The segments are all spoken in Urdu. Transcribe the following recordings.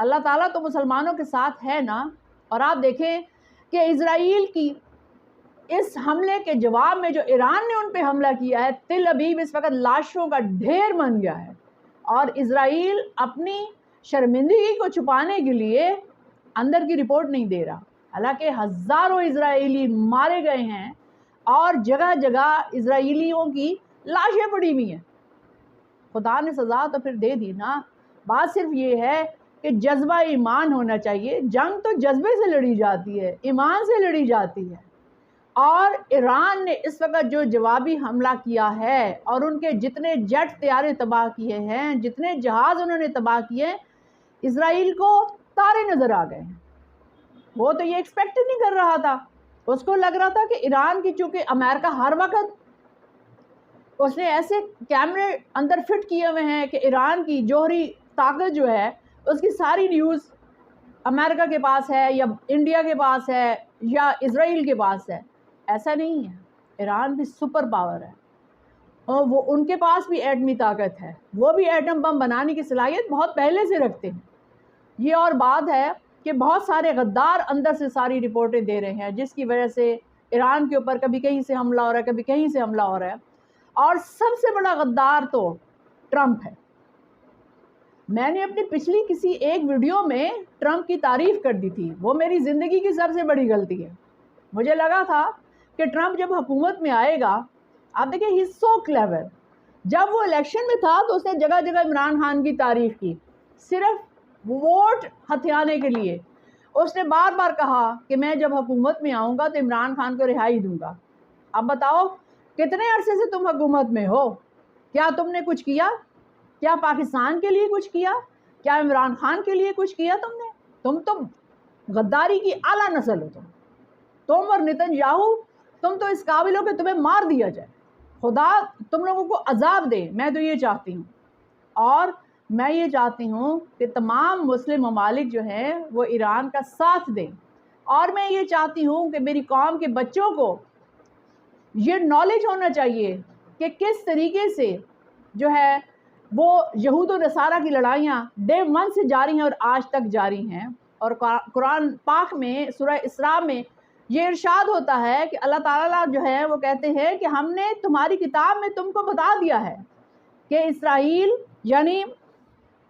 اللہ تعالیٰ تو مسلمانوں کے ساتھ ہے نا. اور آپ دیکھیں کہ اسرائیل کی اس حملے کے جواب میں جو ایران نے ان پہ حملہ کیا ہے، تل ابیب اس وقت لاشوں کا ڈھیر بن گیا ہے. اور اسرائیل اپنی شرمندگی کو چھپانے کے لیے اندر کی رپورٹ نہیں دے رہا، حالانکہ ہزاروں اسرائیلی مارے گئے ہیں اور جگہ جگہ اسرائیلیوں کی لاشیں پڑی ہوئی ہیں. خدا نے سزا تو پھر دے دی نا. بات صرف یہ ہے کہ جذبہ ایمان ہونا چاہیے. جنگ تو جذبے سے لڑی جاتی ہے، ایمان سے لڑی جاتی ہے. اور ایران نے اس وقت جو جوابی حملہ کیا ہے اور ان کے جتنے جیٹ طیارے تباہ کیے ہیں، جتنے جہاز انہوں نے تباہ کیے، اسرائیل کو تارے نظر آ گئے ہیں. وہ تو یہ ایکسپیکٹ نہیں کر رہا تھا. اس کو لگ رہا تھا کہ ایران کی، چونکہ امریکہ ہر وقت اس نے ایسے کیمرے اندر فٹ کیے ہوئے ہیں کہ ایران کی جوہری طاقت جو ہے اس کی ساری نیوز امریکہ کے پاس ہے یا انڈیا کے پاس ہے یا اسرائیل کے پاس ہے. ایسا نہیں ہے. ایران بھی سپر پاور ہے اور وہ ان کے پاس بھی ایٹمی طاقت ہے. وہ بھی ایٹم بم بنانے کی صلاحیت بہت پہلے سے رکھتے ہیں. یہ اور بات ہے کہ بہت سارے غدار اندر سے ساری رپورٹیں دے رہے ہیں، جس کی وجہ سے ایران کے اوپر کبھی کہیں سے حملہ ہو رہا ہے، کبھی کہیں سے حملہ ہو رہا ہے. اور سب سے بڑا غدار تو ٹرمپ ہے. میں نے اپنی پچھلی کسی ایک ویڈیو میں ٹرمپ کی تعریف کر دی تھی. وہ میری زندگی کی سب سے بڑی غلطی ہے. مجھے لگا تھا کہ ٹرمپ جب حکومت میں آئے گا، آپ دیکھیں ہی از سو کلیور. جب وہ الیکشن میں تھا تو اس نے جگہ جگہ عمران خان کی تعریف کی، صرف ووٹ ہتھیانے کے لیے. اس نے بار بار کہا کہ میں جب حکومت میں آؤں گا تو عمران خان کو رہائی دوں گا. اب بتاؤ کتنے عرصے سے تم حکومت میں ہو؟ کیا تم نے کچھ کیا؟ کیا پاکستان کے لیے کچھ کیا؟ کیا عمران خان کے لیے کچھ کیا تم نے؟ تم تو غداری کی اعلیٰ نسل ہو. تم اور نتن یاہو، تم تو اس قابل ہو کہ تمہیں مار دیا جائے. خدا تم لوگوں کو عذاب دے. میں تو یہ چاہتی ہوں. اور میں یہ چاہتی ہوں کہ تمام مسلم ممالک جو ہیں وہ ایران کا ساتھ دیں. اور میں یہ چاہتی ہوں کہ میری قوم کے بچوں کو یہ نالج ہونا چاہیے کہ کس طریقے سے جو ہے وہ یہود و نصارہ کی لڑائیاں ڈے 1 سے جاری ہیں اور آج تک جاری ہیں. اور قرآن پاک میں سورہ اسراء میں یہ ارشاد ہوتا ہے کہ اللہ تعالیٰ جو ہے وہ کہتے ہیں کہ ہم نے تمہاری کتاب میں تم کو بتا دیا ہے کہ اسرائیل، یعنی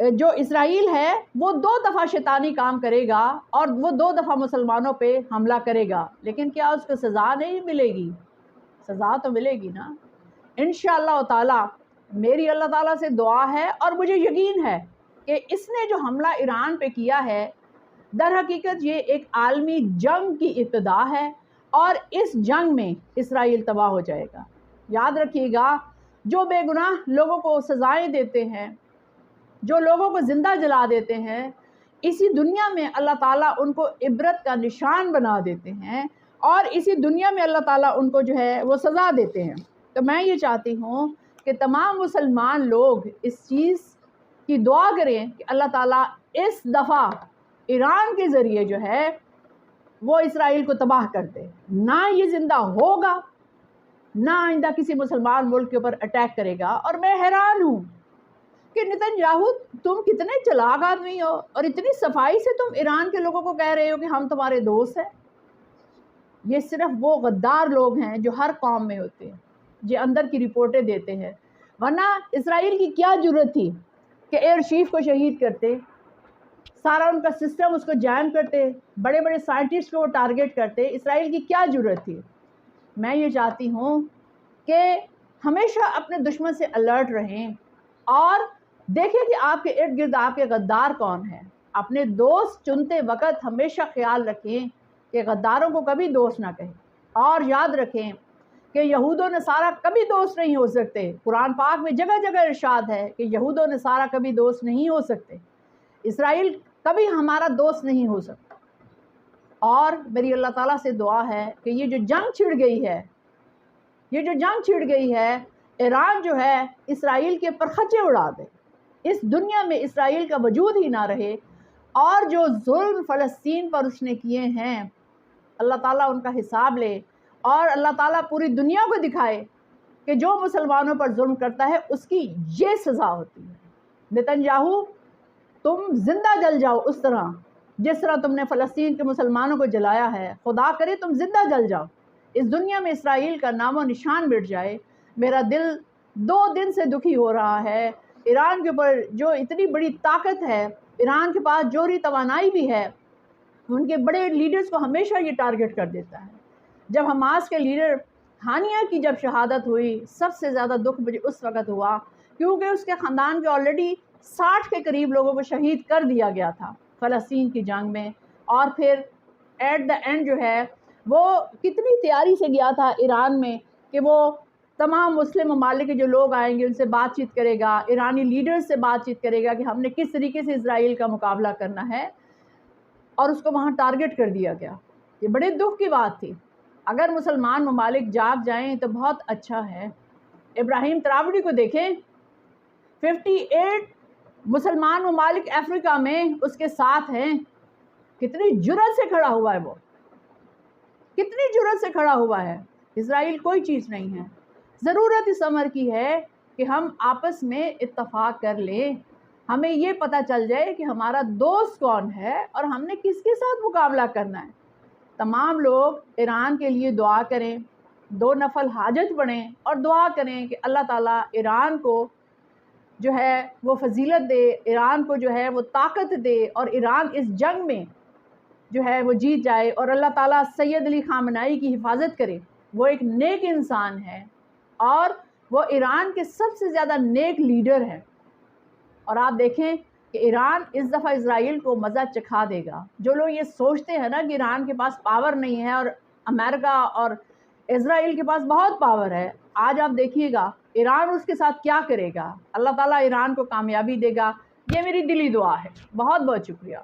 جو اسرائیل ہے، وہ 2 دفعہ شیطانی کام کرے گا اور وہ 2 دفعہ مسلمانوں پہ حملہ کرے گا، لیکن کیا اس کو سزا نہیں ملے گی؟ سزا تو ملے گی نا انشاءاللہ تعالی. میری اللہ تعالیٰ سے دعا ہے اور مجھے یقین ہے کہ اس نے جو حملہ ایران پہ کیا ہے، در حقیقت یہ ایک عالمی جنگ کی ابتدا ہے اور اس جنگ میں اسرائیل تباہ ہو جائے گا. یاد رکھیے گا، جو بے گناہ لوگوں کو سزائیں دیتے ہیں، جو لوگوں کو زندہ جلا دیتے ہیں، اسی دنیا میں اللہ تعالیٰ ان کو عبرت کا نشان بنا دیتے ہیں اور اسی دنیا میں اللہ تعالیٰ ان کو جو ہے وہ سزا دیتے ہیں. تو میں یہ چاہتی ہوں کہ تمام مسلمان لوگ اس چیز کی دعا کریں کہ اللہ تعالیٰ اس دفعہ ایران کے ذریعے جو ہے وہ اسرائیل کو تباہ کر دے. نہ یہ زندہ ہوگا، نہ آئندہ کسی مسلمان ملک کے اوپر اٹیک کرے گا. اور میں حیران ہوں کہ نتن یاہو تم کتنے چلاک آدمی ہو اور اتنی صفائی سے تم ایران کے لوگوں کو کہہ رہے ہو کہ ہم تمہارے دوست ہیں. یہ صرف وہ غدار لوگ ہیں جو ہر قوم میں ہوتے ہیں، جو اندر کی رپورٹیں دیتے ہیں. ورنہ اسرائیل کی کیا جرت تھی کہ ایئر چیف کو شہید کرتے، سارا ان کا سسٹم اس کو جام کرتے، بڑے بڑے سائنٹسٹ کو وہ ٹارگٹ کرتے. اسرائیل کی کیا جرت تھی؟ میں یہ چاہتی ہوں کہ ہمیشہ اپنے دشمن سے الرٹ رہیں اور دیکھیں کہ آپ کے ارد گرد آپ کے غدار کون ہیں. اپنے دوست چنتے وقت ہمیشہ خیال رکھیں کہ غداروں کو کبھی دوست نہ کہیں. اور یاد رکھیں کہ یہود و نصارہ کبھی دوست نہیں ہو سکتے. قرآن پاک میں جگہ جگہ ارشاد ہے کہ یہود و نصارہ کبھی دوست نہیں ہو سکتے. اسرائیل کبھی ہمارا دوست نہیں ہو سکتا. اور میری اللہ تعالیٰ سے دعا ہے کہ یہ جو جنگ چھڑ گئی ہے، ایران جو ہے اسرائیل کے پرخچے اڑا دے، اس دنیا میں اسرائیل کا وجود ہی نہ رہے. اور جو ظلم فلسطین پر اس نے کیے ہیں، اللہ تعالیٰ ان کا حساب لے اور اللہ تعالیٰ پوری دنیا کو دکھائے کہ جو مسلمانوں پر ظلم کرتا ہے اس کی یہ سزا ہوتی ہے. نتن یاہو تم زندہ جل جاؤ اس طرح جس طرح تم نے فلسطین کے مسلمانوں کو جلایا ہے، خدا کرے تم زندہ جل جاؤ، اس دنیا میں اسرائیل کا نام و نشان مٹ جائے۔ میرا دل 2 دن سے دکھی ہو رہا ہے۔ ایران کے اوپر جو اتنی بڑی طاقت ہے، ایران کے پاس جوہری توانائی بھی ہے، ان کے بڑے لیڈرز کو ہمیشہ یہ ٹارگٹ کر دیتا ہے۔ جب حماس کے لیڈر ہانیہ کی جب شہادت ہوئی، سب سے زیادہ دکھ مجھے اس وقت ہوا، کیونکہ اس کے خاندان کے آلریڈی 60 کے قریب لوگوں کو شہید کر دیا گیا تھا فلسطین کی جنگ میں، اور پھر ایٹ دا اینڈ جو ہے وہ کتنی تیاری سے گیا تھا ایران میں کہ وہ تمام مسلم ممالک کے جو لوگ آئیں گے ان سے بات چیت کرے گا، ایرانی لیڈرز سے بات چیت کرے گا کہ ہم نے کس طریقے سے اسرائیل کا مقابلہ کرنا ہے، اور اس کو وہاں ٹارگٹ کر دیا گیا۔ یہ بڑے دکھ کی بات تھی۔ اگر مسلمان ممالک جاگ جائیں تو بہت اچھا ہے۔ ابراہیم تراوڑی کو دیکھیں، 58 مسلمان ممالک افریقہ میں اس کے ساتھ ہیں، کتنی جرأت سے کھڑا ہوا ہے وہ، کتنی جرأت سے کھڑا ہوا ہے۔ اسرائیل کوئی چیز نہیں ہے۔ ضرورت اس امر کی ہے کہ ہم آپس میں اتفاق کر لیں، ہمیں یہ پتہ چل جائے کہ ہمارا دوست کون ہے اور ہم نے کس کے ساتھ مقابلہ کرنا ہے۔ تمام لوگ ایران کے لیے دعا کریں، 2 نفل حاجت پڑھیں اور دعا کریں کہ اللہ تعالیٰ ایران کو جو ہے وہ فضیلت دے، ایران کو جو ہے وہ طاقت دے، اور ایران اس جنگ میں جو ہے وہ جیت جائے، اور اللہ تعالیٰ سید علی خامنائی کی حفاظت کرے۔ وہ ایک نیک انسان ہے اور وہ ایران کے سب سے زیادہ نیک لیڈر ہے، اور آپ دیکھیں کہ ایران اس دفعہ اسرائیل کو مزہ چکھا دے گا۔ جو لوگ یہ سوچتے ہیں نا کہ ایران کے پاس پاور نہیں ہے اور امریکہ اور اسرائیل کے پاس بہت پاور ہے، آج آپ دیکھیے گا ایران اس کے ساتھ کیا کرے گا۔ اللہ تعالیٰ ایران کو کامیابی دے گا، یہ میری دلی دعا ہے۔ بہت بہت شکریہ۔